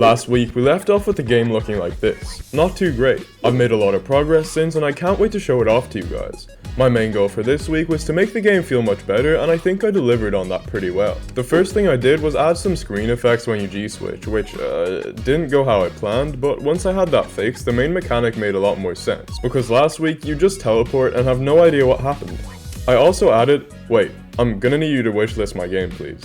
Last week, we left off with the game looking like this. Not too great. I've made a lot of progress since and I can't wait to show it off to you guys. My main goal for this week was to make the game feel much better and I think I delivered on that pretty well. The first thing I did was add some screen effects when you G-switch, which didn't go how I planned, but once I had that fixed, the main mechanic made a lot more sense, because last week you just teleport and have no idea what happened. I also added, wait, I'm gonna need you to wishlist my game please.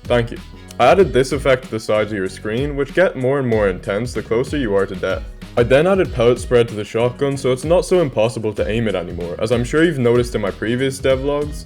Thank you. I added this effect to the sides of your screen, which get more and more intense the closer you are to death. I then added pellet spread to the shotgun so it's not so impossible to aim it anymore, as I'm sure you've noticed in my previous devlogs.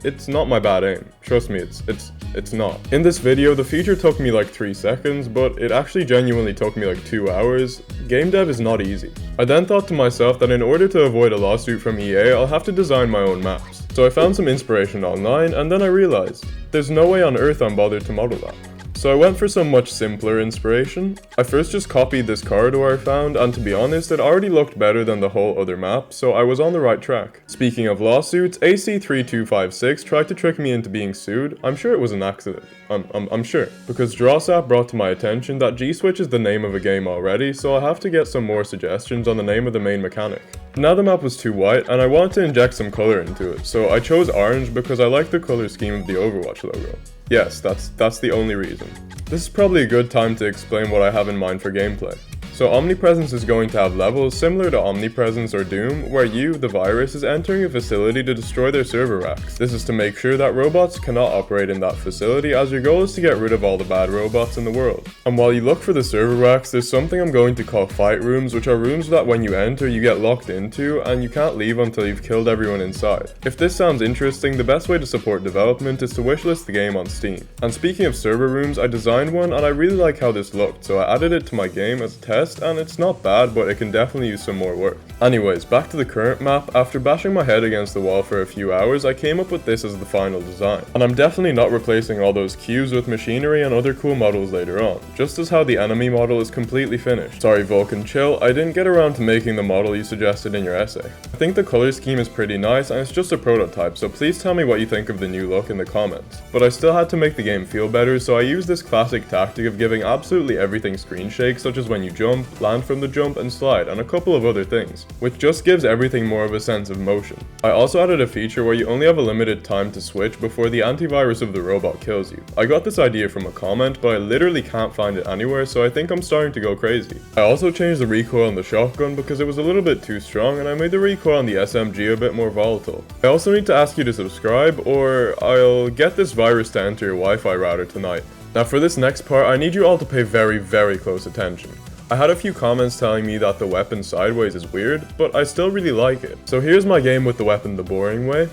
It's not my bad aim. Trust me, it's not. In this video, the feature took me like 3 seconds, but it actually genuinely took me like 2 hours. Game dev is not easy. I then thought to myself that in order to avoid a lawsuit from EA, I'll have to design my own maps. So I found some inspiration online, and then I realized, there's no way on earth I'm bothered to model that. So I went for some much simpler inspiration. I first just copied this corridor I found, and to be honest, it already looked better than the whole other map, so I was on the right track. Speaking of lawsuits, AC3256 tried to trick me into being sued. I'm sure it was an accident. I'm sure. Because DrawSap brought to my attention that G-Switch is the name of a game already, so I'll have to get some more suggestions on the name of the main mechanic. Now the map was too white, and I wanted to inject some color into it, so I chose orange because I like the color scheme of the Overwatch logo. Yes, that's the only reason. This is probably a good time to explain what I have in mind for gameplay. So Omnipresence is going to have levels similar to Omnipresence or Doom, where you, the virus, is entering a facility to destroy their server racks. This is to make sure that robots cannot operate in that facility, as your goal is to get rid of all the bad robots in the world. And while you look for the server racks, there's something I'm going to call fight rooms, which are rooms that when you enter you get locked into and you can't leave until you've killed everyone inside. If this sounds interesting, the best way to support development is to wishlist the game on Steam. And speaking of server rooms, I designed one and I really like how this looked, so I added it to my game as a test, and it's not bad, but it can definitely use some more work. Anyways, back to the current map. After bashing my head against the wall for a few hours, I came up with this as the final design. And I'm definitely not replacing all those cubes with machinery and other cool models later on, just as how the enemy model is completely finished. Sorry Vulcan chill, I didn't get around to making the model you suggested in your essay. I think the color scheme is pretty nice and it's just a prototype, so please tell me what you think of the new look in the comments. But I still had to make the game feel better, so I used this classic tactic of giving absolutely everything screen shake, such as when you jump, land from the jump and slide, and a couple of other things, which just gives everything more of a sense of motion. I also added a feature where you only have a limited time to switch before the antivirus of the robot kills you. I got this idea from a comment, but I literally can't find it anywhere, so I think I'm starting to go crazy. I also changed the recoil on the shotgun because it was a little bit too strong, and I made the recoil on the SMG a bit more volatile. I also need to ask you to subscribe, or I'll get this virus to enter your Wi-Fi router tonight. Now for this next part, I need you all to pay very close attention. I had a few comments telling me that the weapon sideways is weird, but I still really like it. So here's my game with the weapon the boring way,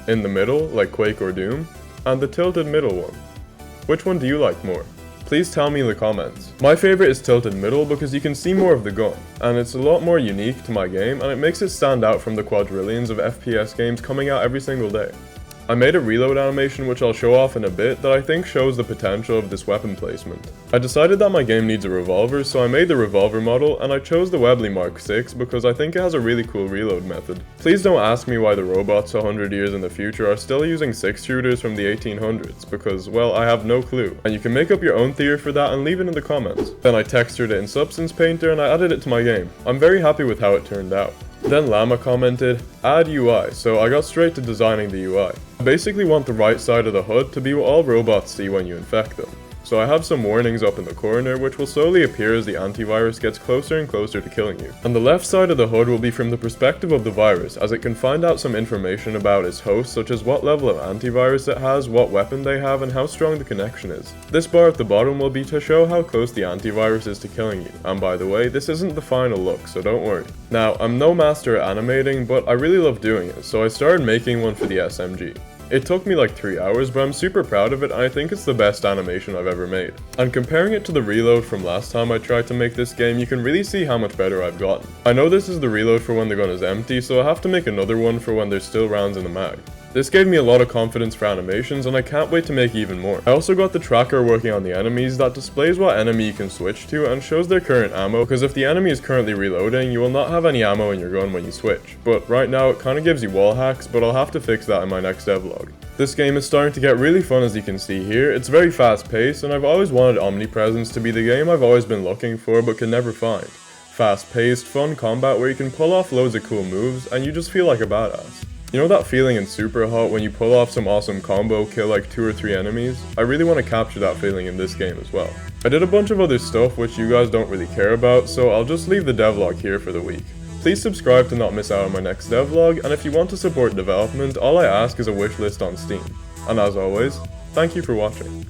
in the middle, like Quake or Doom, and the tilted middle one. Which one do you like more? Please tell me in the comments. My favorite is tilted middle because you can see more of the gun, and it's a lot more unique to my game, and it makes it stand out from the quadrillions of FPS games coming out every single day. I made a reload animation which I'll show off in a bit that I think shows the potential of this weapon placement. I decided that my game needs a revolver, so I made the revolver model, and I chose the Webley Mark 6 because I think it has a really cool reload method. Please don't ask me why the robots 100 years in the future are still using 6-shooters from the 1800s, because, well, I have no clue. And you can make up your own theory for that and leave it in the comments. Then I textured it in Substance Painter and I added it to my game. I'm very happy with how it turned out. Then Llama commented, add UI, so I got straight to designing the UI. I basically want the right side of the HUD to be what all robots see when you infect them. So I have some warnings up in the corner which will slowly appear as the antivirus gets closer and closer to killing you. And the left side of the HUD will be from the perspective of the virus, as it can find out some information about its host, such as what level of antivirus it has, what weapon they have, and how strong the connection is. This bar at the bottom will be to show how close the antivirus is to killing you. And by the way, this isn't the final look, so don't worry. Now, I'm no master at animating, but I really love doing it, so I started making one for the SMG. It took me like 3 hours, but I'm super proud of it and I think it's the best animation I've ever made. And comparing it to the reload from last time I tried to make this game, you can really see how much better I've gotten. I know this is the reload for when the gun is empty, so I have to make another one for when there's still rounds in the mag. This gave me a lot of confidence for animations, and I can't wait to make even more. I also got the tracker working on the enemies that displays what enemy you can switch to and shows their current ammo, because if the enemy is currently reloading, you will not have any ammo in your gun when you switch. But right now it kinda gives you wall hacks, but I'll have to fix that in my next devlog. This game is starting to get really fun, as you can see here. It's very fast paced, and I've always wanted Omnipresence to be the game I've always been looking for but could never find. Fast paced, fun combat where you can pull off loads of cool moves and you just feel like a badass. You know that feeling in Super Hot when you pull off some awesome combo, kill like 2 or 3 enemies? I really want to capture that feeling in this game as well. I did a bunch of other stuff which you guys don't really care about, so I'll just leave the devlog here for the week. Please subscribe to not miss out on my next devlog, and if you want to support development, all I ask is a wishlist on Steam. And as always, thank you for watching.